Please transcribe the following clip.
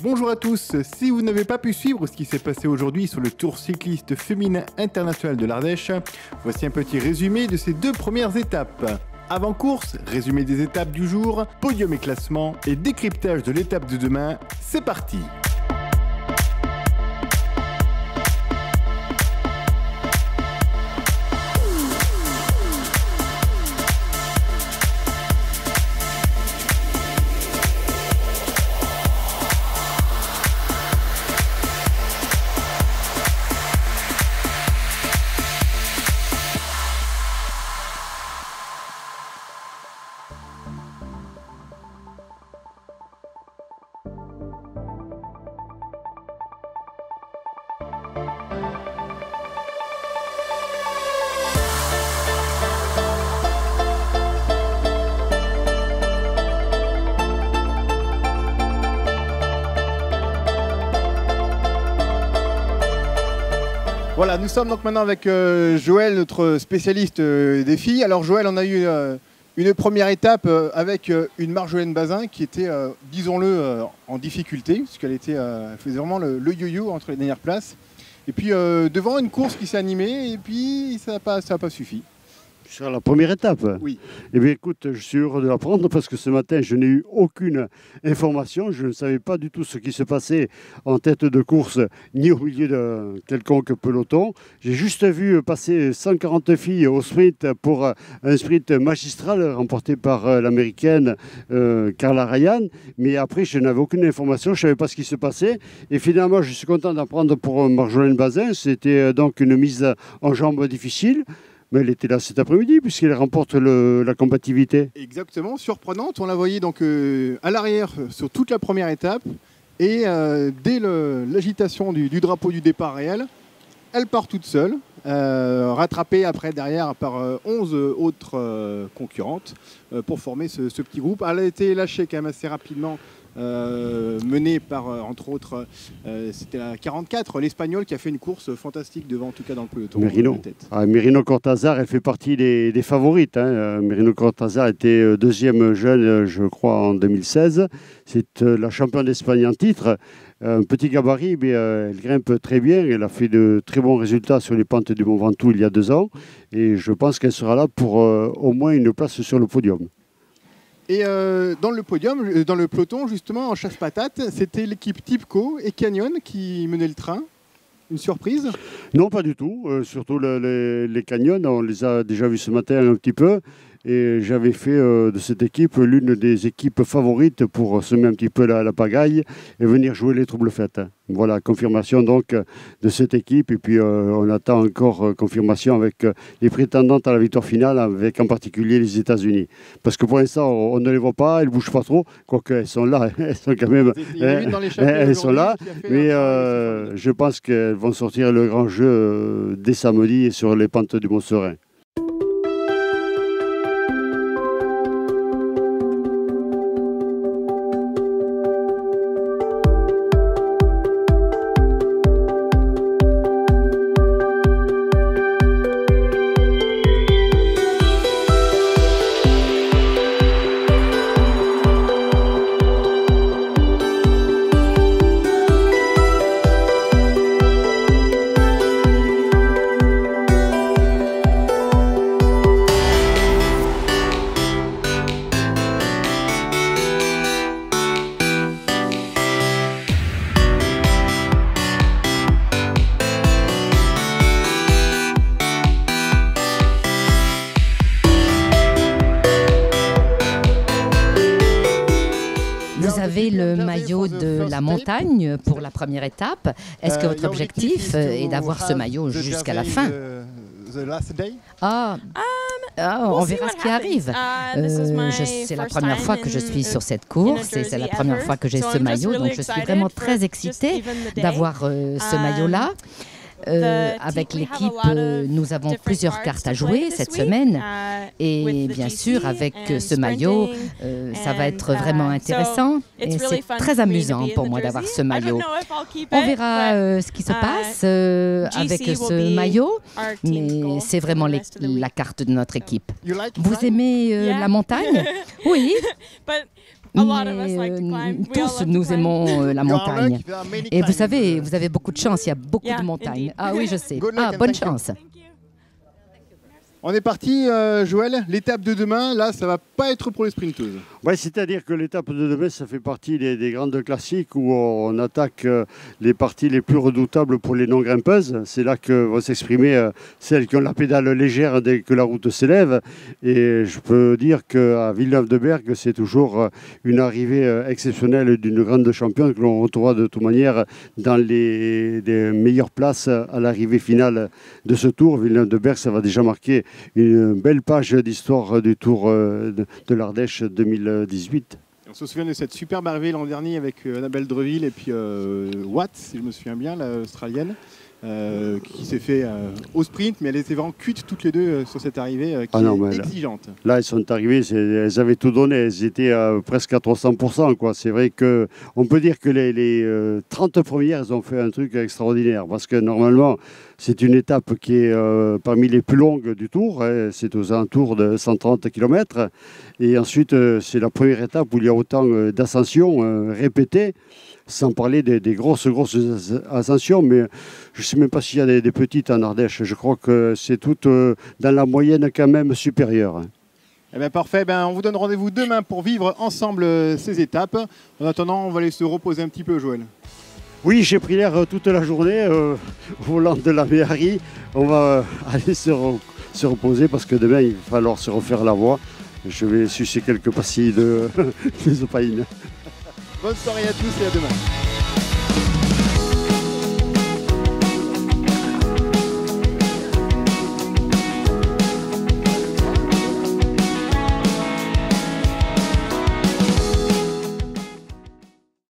Bonjour à tous, si vous n'avez pas pu suivre ce qui s'est passé aujourd'hui sur le Tour cycliste féminin international de l'Ardèche, voici un petit résumé de ces 2 premières étapes. Avant course, résumé des étapes du jour, podium et classement et décryptage de l'étape de demain, c'est parti! Voilà, nous sommes donc maintenant avec Joël, notre spécialiste des filles. Alors Joël, on a eu une première étape avec une Marjolaine Bazin qui était, disons-le, en difficulté, puisqu'elle faisait vraiment le yo-yo entre les dernières places. Et puis devant une course qui s'est animée, et puis ça n'a pas suffi. Sur la première étape? Oui. Eh bien écoute, je suis heureux de l'apprendre parce que ce matin, je n'ai eu aucune information. Je ne savais pas du tout ce qui se passait en tête de course, ni au milieu de quelconque peloton. J'ai juste vu passer 140 filles au sprint pour un sprint magistral remporté par l'américaine Carla Ryan. Mais après, je n'avais aucune information, je ne savais pas ce qui se passait. Et finalement, je suis content d'apprendre pour Marjolaine Bazin. C'était donc une mise en jambe difficile. Mais elle était là cet après-midi puisqu'elle remporte la combativité. Exactement, surprenante. On la voyait donc à l'arrière sur toute la première étape. Et dès l'agitation du drapeau du départ réel, elle part toute seule, rattrapée après derrière par 11 autres concurrentes pour former ce petit groupe. Elle a été lâchée quand même assez rapidement. Menée par, entre autres, c'était la 44, l'Espagnol qui a fait une course fantastique devant, en tout cas dans le peloton. Merino Cortázar, elle fait partie des favorites. Merino Cortázar était deuxième jeune, je crois, en 2016. C'est la championne d'Espagne en titre. Un petit gabarit, mais elle grimpe très bien. Elle a fait de très bons résultats sur les pentes du Mont Ventoux il y a 2 ans. Et je pense qu'elle sera là pour au moins une place sur le podium. Et dans le peloton, justement, en chasse-patate, c'était l'équipe Tipco et Canyon qui menait le train. Une surprise? Non, pas du tout. Surtout les Canyons, on les a déjà vus ce matin un petit peu. Et j'avais fait de cette équipe l'une des équipes favorites pour semer un petit peu la pagaille et venir jouer les troubles fêtes. Voilà, confirmation donc de cette équipe. Et puis on attend encore confirmation avec les prétendantes à la victoire finale, avec en particulier les États-Unis. Parce que pour l'instant, on ne les voit pas, elles ne bougent pas trop, quoique elles sont là, elles sont quand même... elles sont là, mais je pense qu'elles vont sortir le grand jeu dès samedi sur les pentes du Mont-Serein. Le maillot de la montagne pour la première étape. Est-ce que votre objectif est d'avoir ce maillot jusqu'à la fin? On verra ce qui arrive. C'est la première fois que je suis sur cette course et c'est la première fois que j'ai ce maillot, donc je suis vraiment très excitée d'avoir ce maillot-là. Avec l'équipe, nous avons plusieurs cartes à jouer cette semaine et bien sûr avec ce maillot, ça va être vraiment intéressant et c'est très amusant pour moi d'avoir ce maillot. On verra ce qui se passe avec ce maillot, mais c'est vraiment la carte de notre équipe. Vous aimez la montagne? Oui. Mais tous nous aimons la montagne. Et vous savez, vous avez beaucoup de chance, il y a beaucoup de montagnes. Ah oui, je sais. Ah, bonne chance. On est parti, Joël. L'étape de demain, là, ça va pas être pour les sprinteuses. Ouais, c'est-à-dire que l'étape de demain, ça fait partie des grandes classiques où on attaque les parties les plus redoutables pour les non-grimpeuses. C'est là que vont s'exprimer celles qui ont la pédale légère dès que la route s'élève. Et je peux dire qu'à Villeneuve-de-Berg, c'est toujours une arrivée exceptionnelle d'une grande championne que l'on retrouvera de toute manière dans les meilleures places à l'arrivée finale de ce tour. Villeneuve-de-Berg, ça va déjà marquer une belle page d'histoire du Tour de l'Ardèche 2018. On se souvient de cette superbe arrivée l'an dernier avec Annabelle Dreville et puis Watt, si je me souviens bien, l'Australienne, qui s'est fait au sprint, mais elles étaient vraiment cuites toutes les deux sur cette arrivée qui est exigeante. Là, elles sont arrivées, elles avaient tout donné, elles étaient presque à 300%, quoi. C'est vrai qu'on peut dire que les 30 premières, elles ont fait un truc extraordinaire, parce que normalement, c'est une étape qui est parmi les plus longues du Tour, hein. C'est aux alentours de 130 km. Et ensuite, c'est la première étape où il y a autant d'ascensions répétées, sans parler des grosses ascensions. Mais je ne sais même pas s'il y a des petites en Ardèche. Je crois que c'est tout dans la moyenne quand même supérieure. Eh bien, parfait, on vous donne rendez-vous demain pour vivre ensemble ces étapes. En attendant, on va aller se reposer un petit peu, Joël. Oui, j'ai pris l'air toute la journée au volant de la Méhari. On va aller se reposer parce que demain, il va falloir se refaire la voie. Je vais sucer quelques pastilles de zoopaïne. Bonne soirée à tous et à demain.